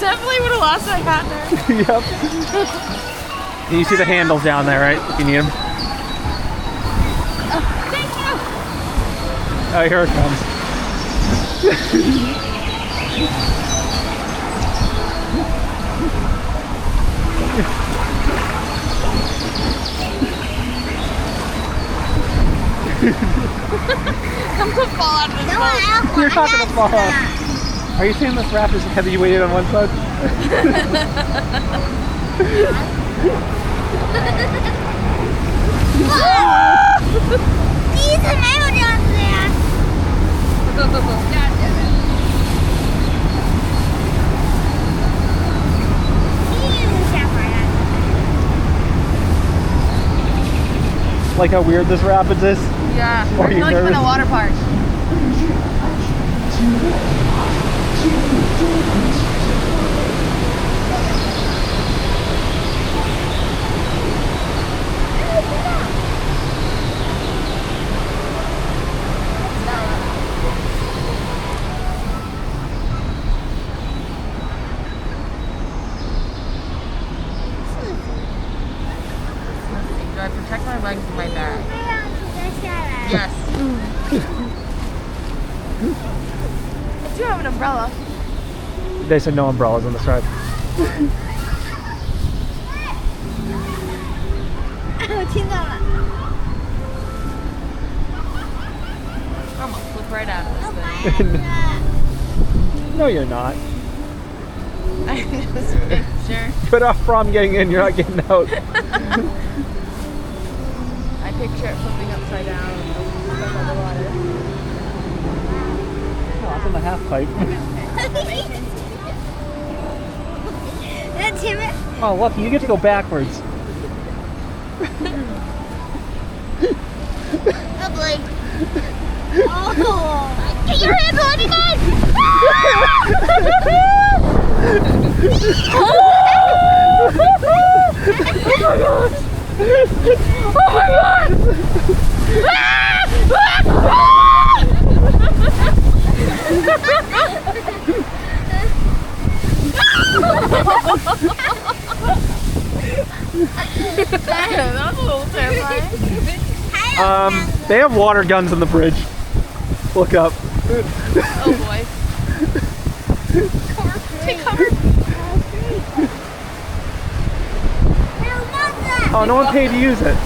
Definitely would have lost my hat there. Yep. And you see the handles down there, right? If you need them. Oh, thank you. Oh, here it comes. Come to fall out of this boat. You're not gonna fall off. Are you saying this raft is heavy weighted on one side? Like how weird this rapids is? Yeah, Or I are you feel like I'm in a nervous? water park. Do I protect my legs with my bag? Yes. I do have an umbrella. They said no umbrellas on this ride. I'm gonna flip right out of this thing. No, you're not. I just picture. Put off from getting in, you're not getting out. I picture it flipping upside down and above the water. Oh, it's on the half pipe. Oh, look, you get to go backwards. Get your hands on it, guys! Oh my god! That was a little terrifying. They have water guns on the bridge. Look up. Oh boy. Take cover. Oh, no one paid to use it.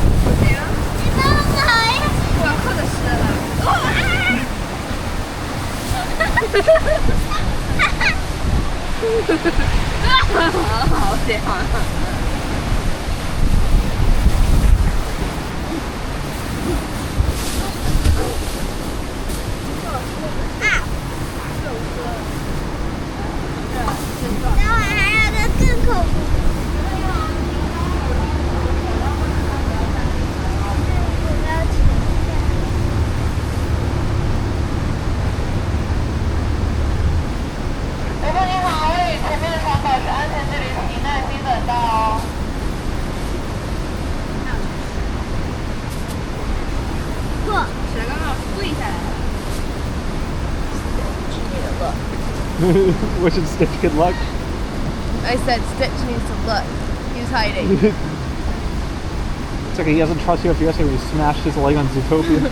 Wishing Stitch good luck. I said Stitch needs to look. He's hiding. It's okay, he doesn't trust you after yesterday when he smashed his leg on Zootopia.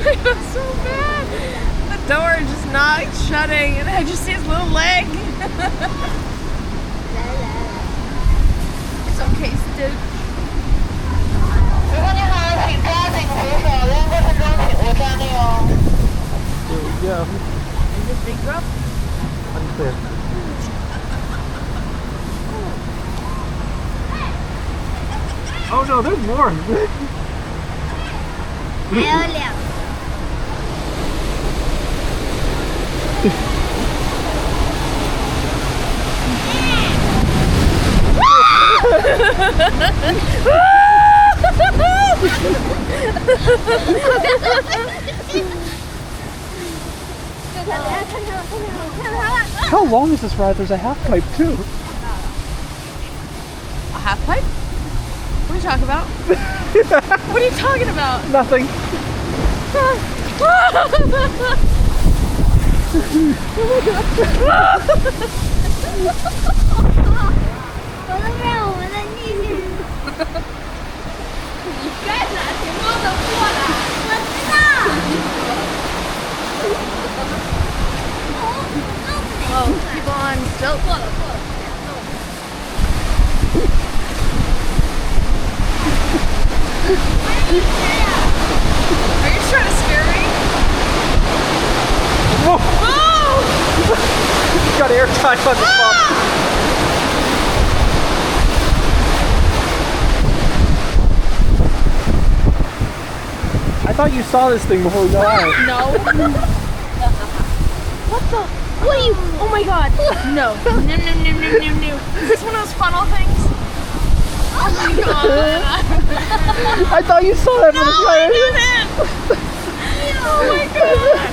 It was so bad. The door just not shutting and I just see his little leg. It's okay, Stitch. There we go. Is this big drop? Unclear. Oh no, there's more. How long is this ride? There's a half pipe too. A half pipe? What are you talking about? What are you talking about? Nothing. 我都让我们的逆行。你该哪停都能过的，我知道。Oh, keep on. Still. 过了。Are you trying to scare me? Whoa! Oh! Got airtime on this bump. I thought you saw this thing before we got out. No. What the? What are you? Oh my god. No. No. Is this one of those funnel things? Oh my god. I thought you saw that from the No, I side. didn't. Oh my god.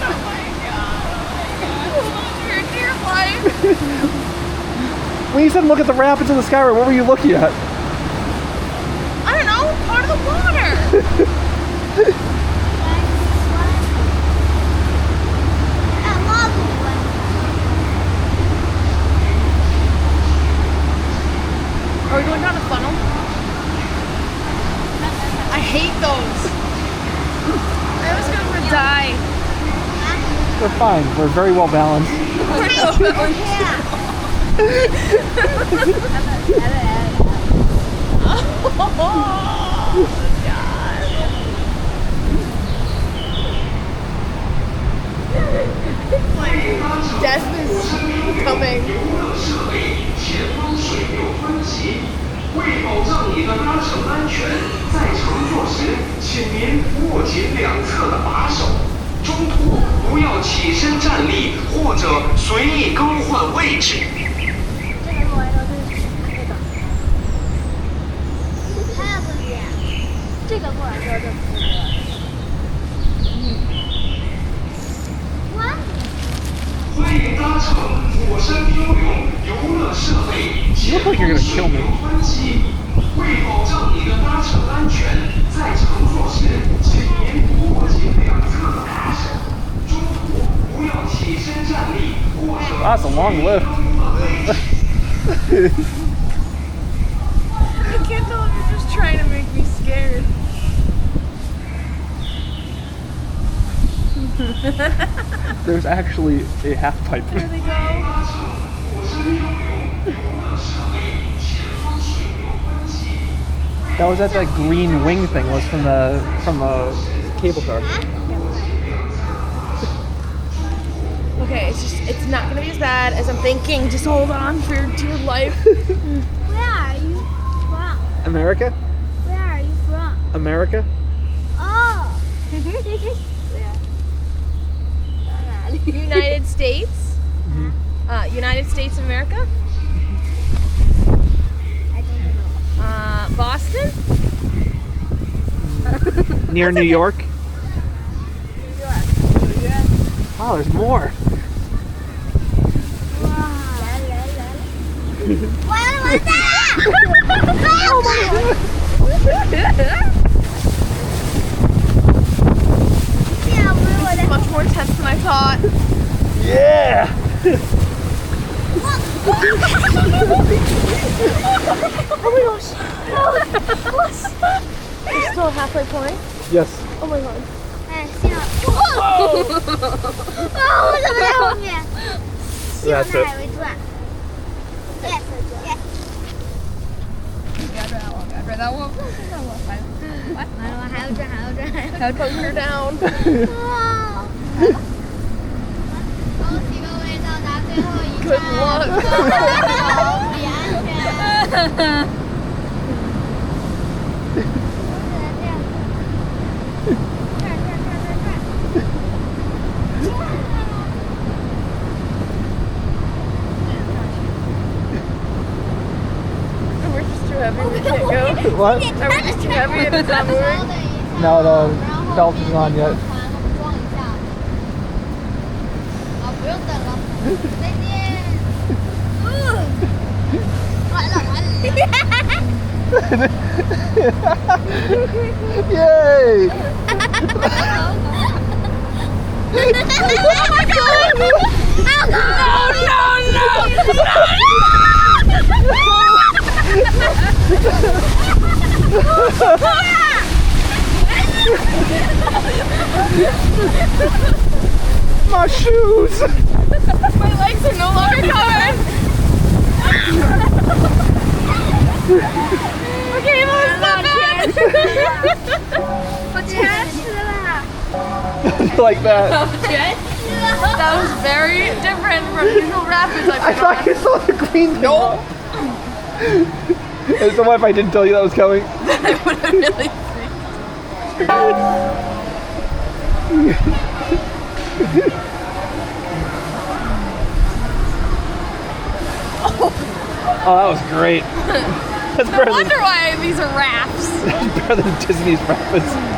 Your dear life. When you said look at the rapids in the sky, what were you looking at? I don't know. Part of the water. Are we going down a funnel? I hate those. I was gonna die. We're fine. We're very well balanced. Death is coming. 前方水流湍急，为保障你的搭乘安全，在乘坐时，请您握紧两侧的把手，中途不要起身站立或者随意更换位置。这个过来之后就不是了。欢迎搭乘火山漂流游乐设备前方水流湍急，为保障你的搭乘安全，在乘坐时，请您握紧两侧的把手，中途不要起身站立或者 That's a long lift. I can't tell if you're just trying to make me scared. There's actually a half pipe. There they go. That was at that green wing thing. Was from the cable car. Okay, it's not gonna be as bad as I'm thinking. Just hold on for your dear life. Where are you from? America? Where are you from? America? Oh. United States? United States of America? I don't know. Boston? Near New York? Oh, there's more. Much more tense than I thought. Yeah! Oh my gosh. You're still halfway point? Yes. Oh my god. 哎，幸好，我怎么在后面？幸好 That's 它 it. 还会转。Yes, yes. 完了，还要转，还要转，还要转。 Put her down. 恭喜各位到达最后一站。 Good luck. 注意安全。We're just too heavy. We can't go. What? Are we just too heavy and it's not moving? No, the belt isn't on yet. 好，不用等了，再见。完了完了。 Yay! Oh my god! My shoes! My legs are no longer covered. Okay, let's not bad. Like that. That was very different from usual rapids I thought you saw the green thing. No. So what if I didn't tell you that was coming? I would have really Oh, that was great. That's No wonder why these are rafts. better than Disney's rapids.